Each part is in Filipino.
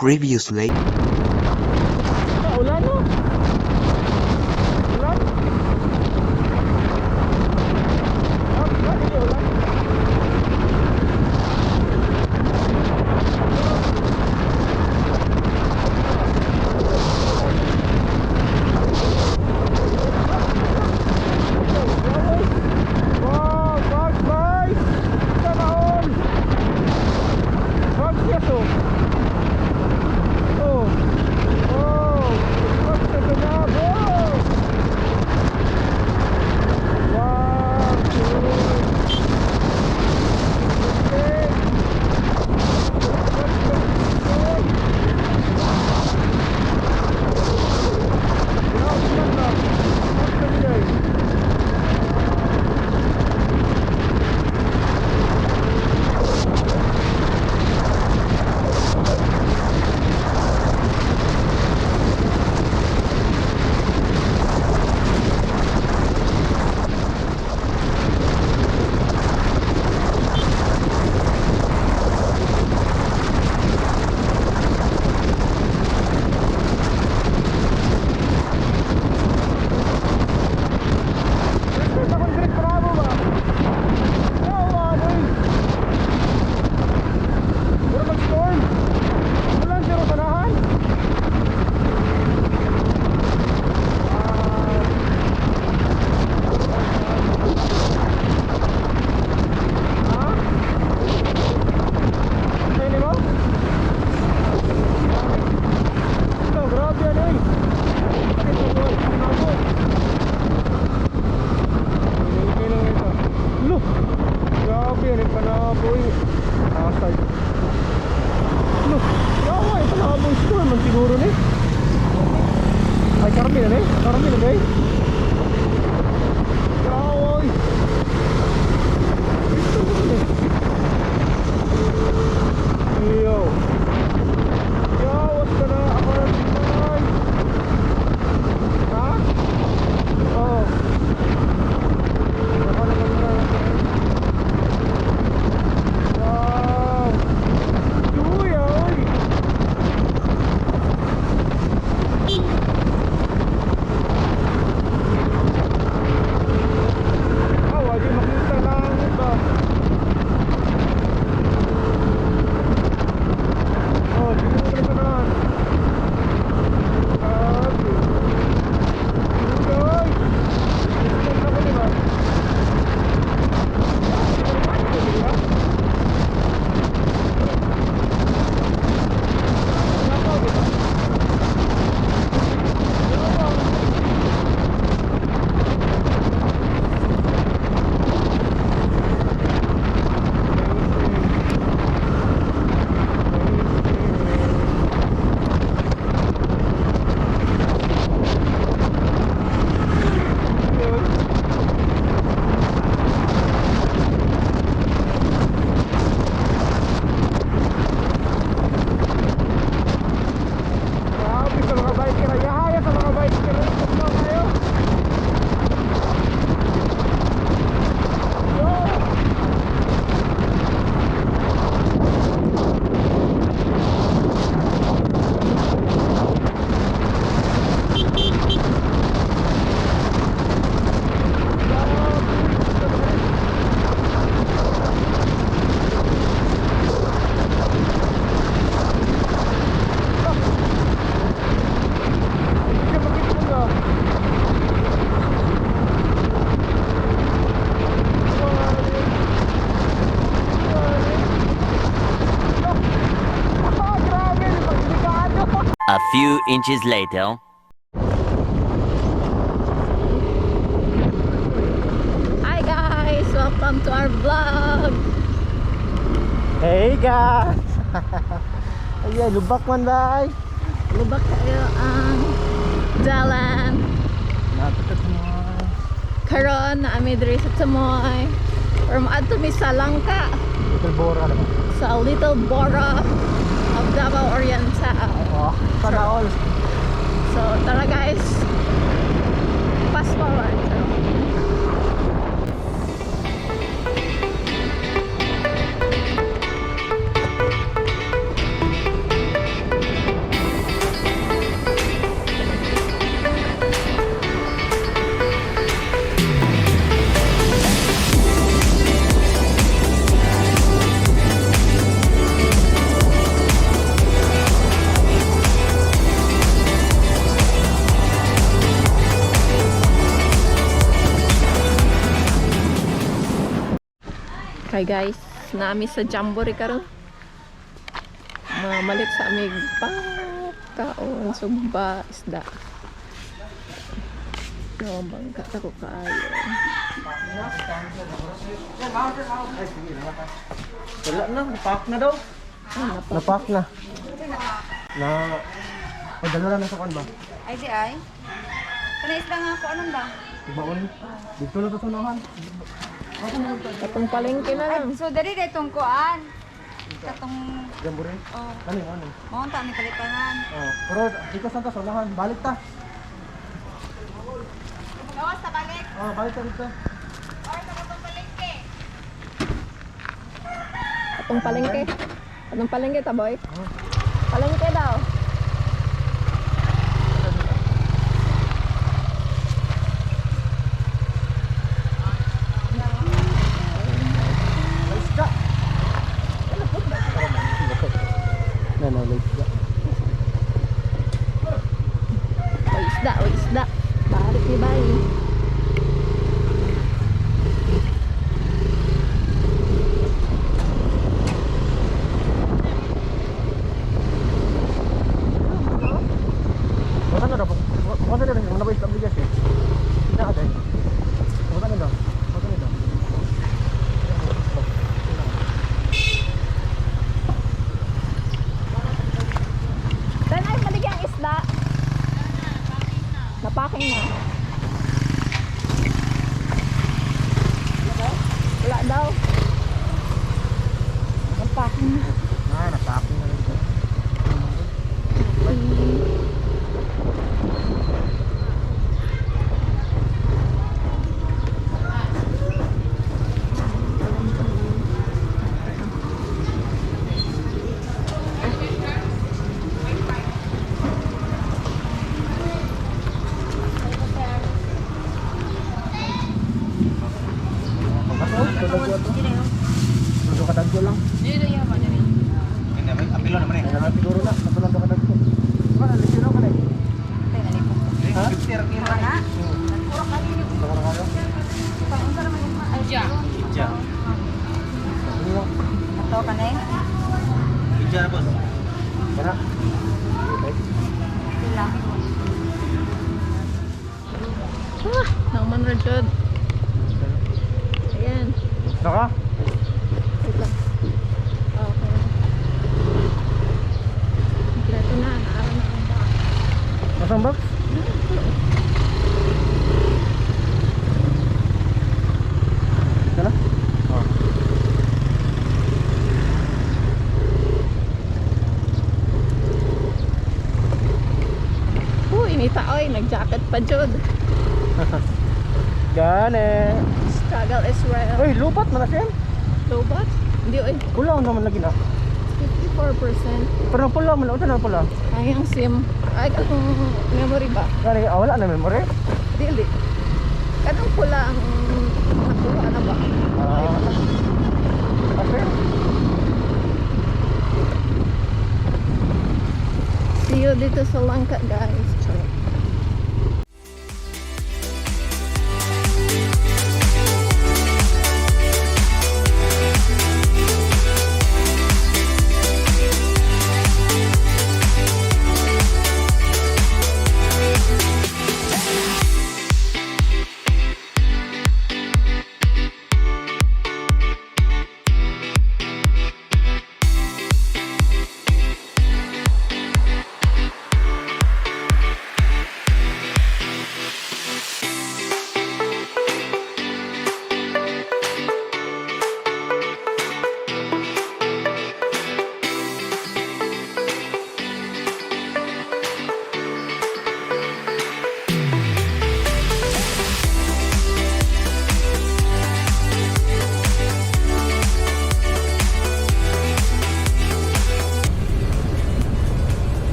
Previously. Ulan no? Ulan? Hindi ulan. Wow, bugs, boys! Sana all! Bugs, yes, oh! Oh! Oh! Bugs na ganab! Oh! Wow! Okay! Bugs na ganab! Yeah, bugs na! Bugs na ganab! A few inches later. Hi guys! Welcome to our vlog! Hey guys! Ayan, lubak man ba? Lubak kayo ang jalan. Napitat mo. Karon na ami diri sa Tamoy. From adto mi sa Langka. Little Bora naman. Sa Little Bora of Davao Oriental. Oh, sana all. So tara guys. Fast forward. Hi guys, naami sa Jamboree karon. Mamalit sa amig pagkaon sugba isda. No, bangka ako kaayo. Wala na, napak na daw. Napak na. Na, padala na sa kan ba? Ay, di ay. Kanais lang ako, anong ba? Ibaon. Dito na tutunahan. Katong palengke na lang. So, dari na itong kuan. Katong, Jamboree. oh, Ano? maunta ni kalitanan. Oh, pero dito sa tutunahan, balik ta. Gawas sa balik. Oh, balik ta dito. Or sa katong palengke. Katong palengke. Katong palengke ta boy. Palengke daw. Isda. No, isda. O isda. Balik ni bayi. Wala na daw. Wala na daw. Wala ba isda bigas eh? Tidak ada. Wala na daw. Wala na daw. Dan ay maligyan isda. Napaking na. Wala daw. Napaking na. Napakin na rin ito. Duduk ka tagyo lang. Apilo naman eh. Kaya siguro na. Kapag ka tagyo. Diba, lisyo ka na eh. Tay, nalikong ko. Ha? Mura na. Nagpuro ka rin. Sama na kayo? Pag-unsa naman yung ay, Ija. Ano lang? Ato ka na eh. Ija na boss. Kaya? Sila. Nauman ra jud. Ayan. Naka? Wait lang. Okay. Kompleto na. Naaraw na ang box. Masang box? Ito na? Oh. Inita oy. Nag-jacket pa jud. Gane. Struggle is real. Uy, lupat na siya. Lobat? Hindi oy. Kulang naman lagi na. 54%. Pero pula mo lang. Ito na pula. Ay, ang SIM. Ay, akong memory ba? Gane, wala na memory. Dili. Kanang pula ang nakuha na ba? Okay. See you dito sa Langka, guys. Charot.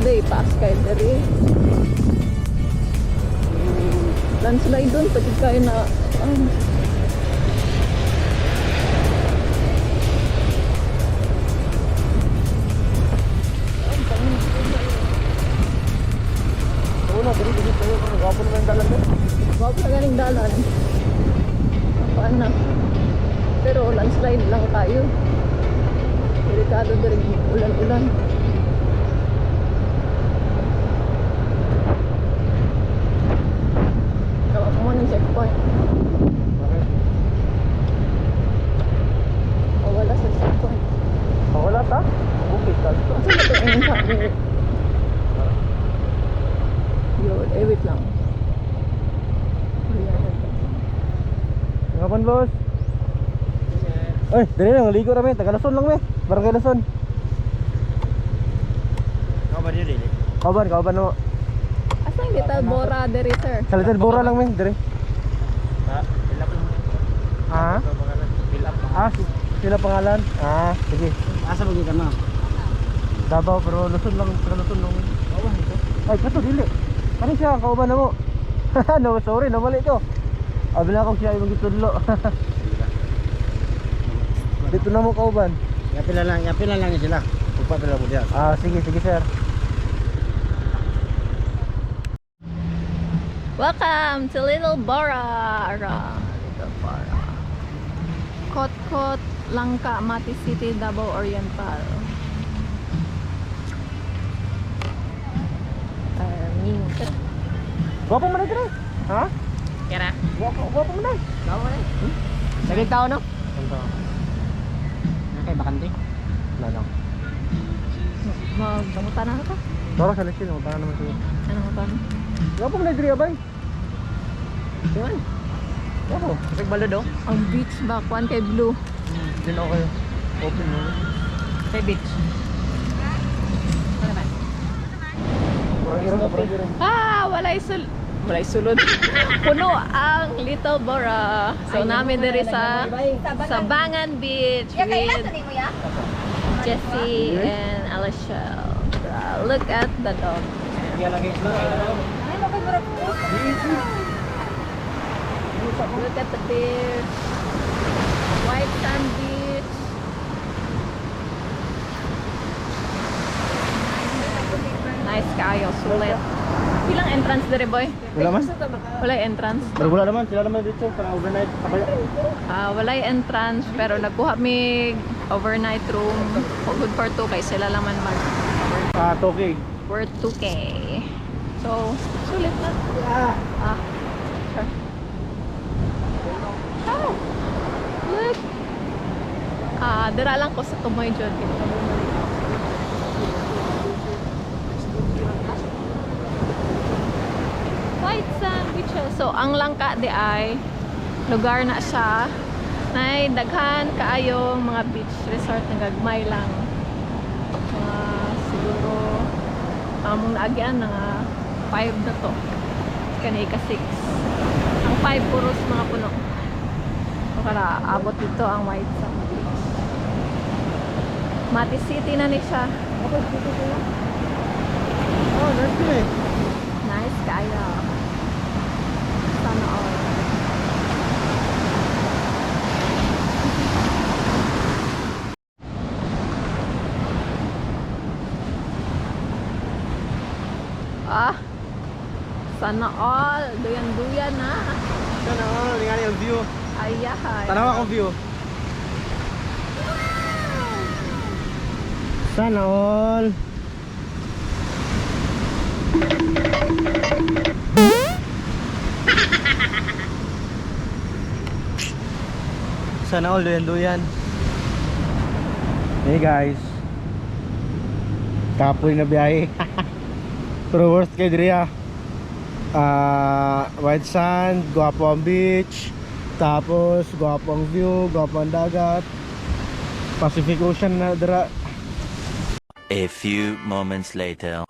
Day pass kayo dari. Landslide doon, pati kayo na Una, diri tayo. Gwapo naman yung dalan doon. Gwapo na galing dalan. Apaan na. Pero wala Landslide lang kayo. Delikado din ulan-ulan. Tawa mo ng checkpoint. Bakit? O wala sa checkpoint. Wala ta? Okay, kalto. Kasi ito yung sabi. Yun, wait lang. Ngapan, boss? Ay, dali lang, ligo rami. Taga Luzon lang, me. Barangay Luzon. Kauban mo. Asa yung Little Bora dere, sir? Sa Little Bora lang, me. Dali. Ah? Ah, sila pangalan? Ah, sige. Asa bagi ka na? Davao, pero Luzon lang. Taga Luzon lang. Ay, kato, dili. Ano siya? Kauban na mo. No, sorry, namali ito. Abila ko siya yung gitudlo. Dito na mo kauban. Yapila lang niya sila. Upa pila mo diya. Ah, sige, sir. Welcome to Little Bora. Little Bora. Kot-Kot, Langka, Mati City, Davao Oriental. Gwapo mo na dito. Ha? Kira? Gwapo mo na. Saging tao no? Ano? Nakay bakante. Ano? Magkamutan na ka? Tara sa lesin, magpana naman siya. Ano mo ba? Gwapo mo na dito, abay. Yan. Gwapo. Kasi balod do. Ang beach ba? Kuan kay Blue. Din ako kayo. Open mo. Kay beach. Ano naman? Parang Walay sulod. Puno ang Little Bora. So namin diri sa Sabangan Beach with Jessie and Alicia. Look at the dog. Kaya lagi sila. Look at the beach. White Sand Beach. Nice kayo, sulit. Ilang entrance dere, boy? wala man. Walay entrance. Pero wala naman, sila naman dito para overnight. Walay entrance pero nagkuha mi overnight room. Good for 2 kay sila lang man mag Ah, Tokig. worth 2K. So, sulit na. Sure. Oh, look. Dira lang ko sa Tumoy Jod. White Sand Beaches. So, ang Langka di ay lugar na siya na daghan kaayong mga beach resort na gagmay lang. Siguro among naagyan nga 5 na to. Kanay ka 6. Ang 5 puros mga puno. So, para abot dito ang White Sand Beach. Mati City na ni siya. Oh, nice yun eh. Nice kaya. Sana all. Sana all. Duyan-duyan na. Sana all, nga yung view. Ayahay. Tanawa akong view. Sana all. Sana all, duyan-duyan. Hey guys. Kapoy na biyahe. Pero worth kay Dria. White sand, guwapo ang beach. Tapos guwapo ang view, guwapo ang dagat. Pacific Ocean na dira. A few moments later.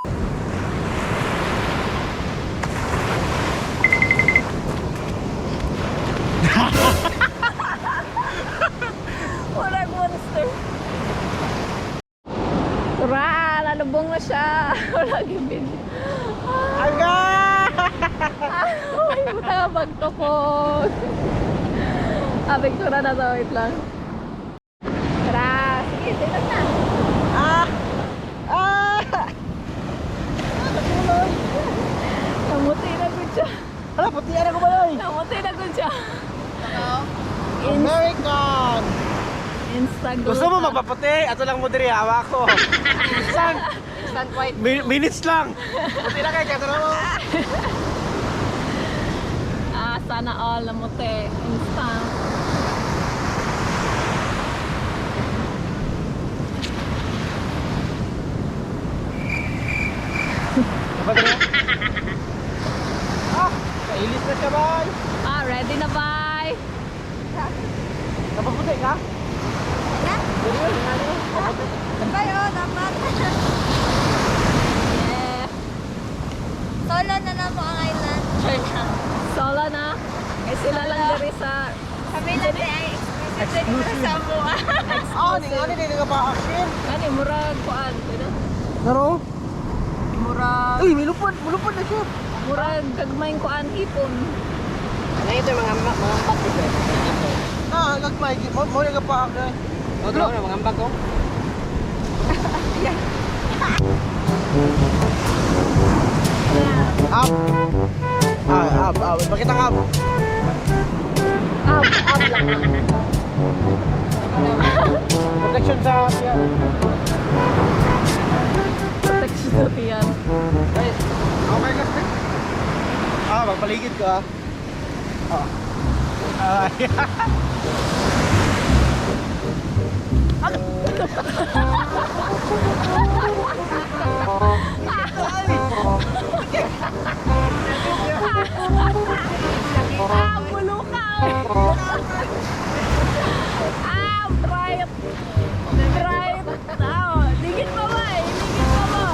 Walang monster. Tara, lalubong na siya. Wala gibin. Aga! Ay, buta ka magtupog. Picture na to. Wait lang. Tara, sige, tingnan na. Namuti na gud siya. Ala, putian ako ba yun? Namuti na gud siya. American! Instagram. Gusto mo magpaputi? Ato lang mo diri, hawa ko. Instant. Instant white. Minutes lang. Puti na kayo, kaya mo. Sana all na mo te. Instant. Dapat rin. Kailis na siya, bay. Ready na bye. Napaputi ka? Na? Pwede yun, ano? Paputi. Sabay oh, dapat. Yeah. Solo na lang mo ang island. Sure lang. Solo na. Eh sila lang diri sa Kami lang din ay exclusive sa mua. Hindi nga pa action. kani murag kuan. Naro? Murag Uy, mulupad na siya. murag gagmayng kuan hipon. Ano ito yung mga mbak dito? Nagmay. Mo nga pa action. O, ito na mga mbak ko. Up. Up. Pakita ka up. Up lang. Protection sa yan. Protection sa tiyan. Guys, okay kasi. Magpaligid ka. Bulukaw! Bright! Bright! Ligid pa ba eh? Ligid pa ba?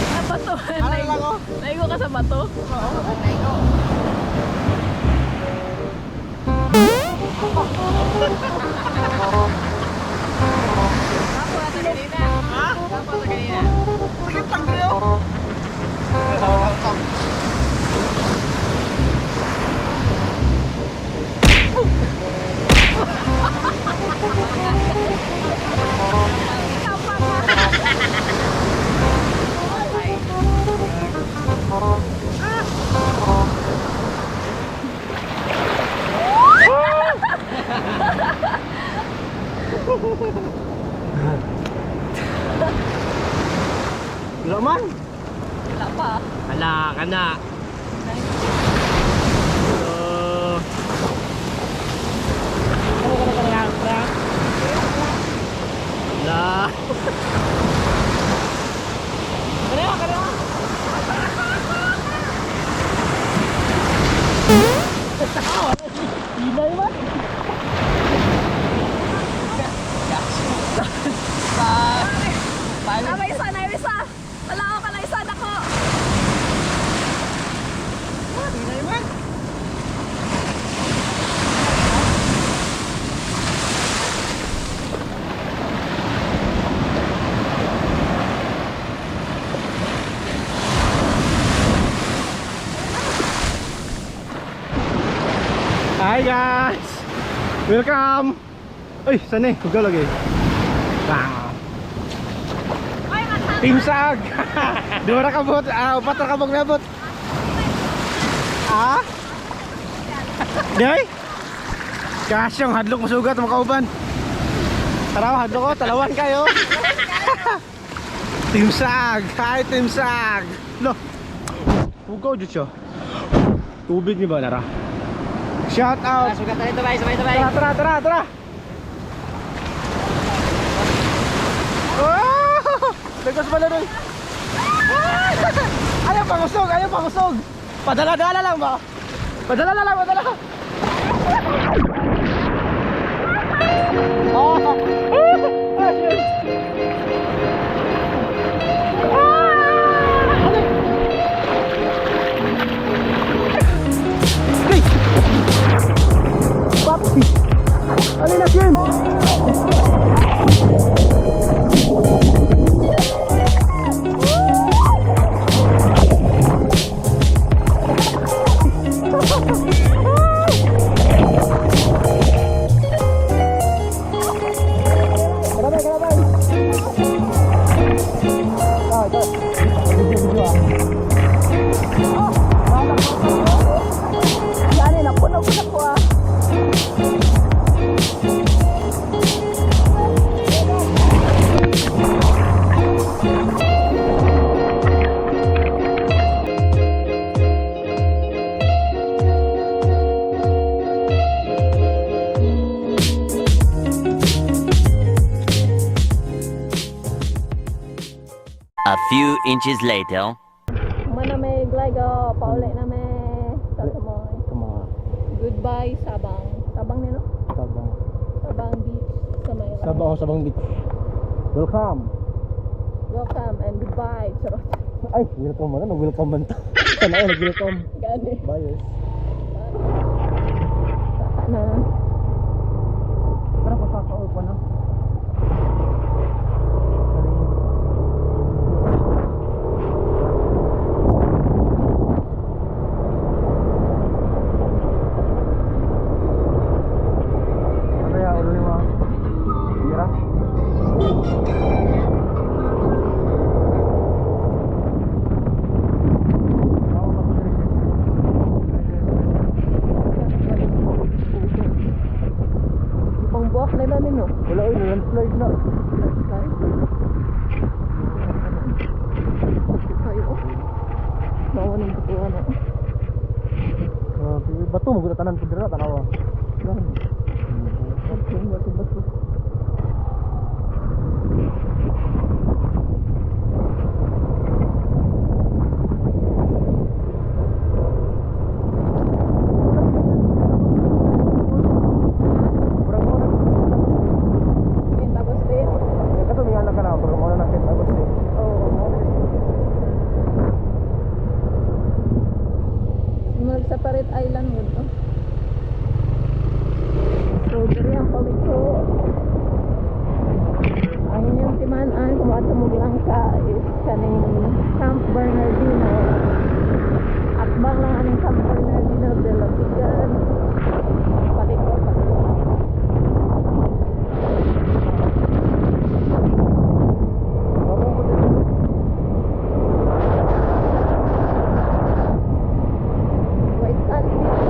Sa bato. Naigo ka sa bato? Naigo. Kapo ata kanina. Kapo ata kanina. Sakit lang kayo. Ikaw pa ka. Wala man. Wala pa. Hala ka na. Hala. May isa na isa. Wala ako ka na isa na ko. Hi guys! Welcome! Uy, saan eh? Huwag lagi. Bang! Team Sag! Dua na kabot! Upat na kabog nabot! Day? Kasyong hadlok masugat mga kauban. Taraw, hadlok ko, talawan kayo. Team Sag! Hi Team Sag! Lo! Hugaw dyan siya. Tubig ni ba nara? Shout out! Sugat na ito, bay. Sabay. Tara! Oh! Lagos pala doon! Ayaw pangusog! Padala-dala lang ba? Padala! Oh! Papi! Alin na Jim! few inches later. Mana may gligo, pauli na may sa Samoy. Sa mga Goodbye, Sabang. Sabang nino? Sabang. Sabang Beach sa may Sabang Beach. Welcome. Welcome and goodbye. Charot. Ay, welcome man. Welcome man to. Sana ay nag-welcome. Gani. Buyers. Saka na. Tara, pasakaol pa na. Ano ya, ulo lima? Tira? Pangbuak nila nino. Wala, oy, landslide na. Ayo. Bawa ng butuan ako. Bato, magulatanan po dira, tanawa. Gani. Okay, bato-bato. Saint Agustin. Kato, may anak ka na, pero muna na Saint Agustin. Oo. Mag-separate island mo to. So, diri ang pamito. Ang inyong timaan, kung ato mo lang ka, is kaning Camp Bernardino. Atbang lang aning Camp Bernardino de la Vigan. Palikot pa. White Sand Beach.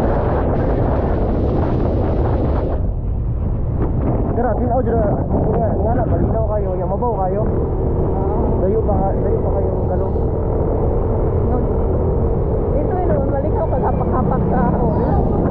Dira, tinaw dira. Nga na, balinaw kayo, yung mabaw kayo. Layo pa kayong galo. No. Dito yun, malikaw kagapak-hapak sa hole.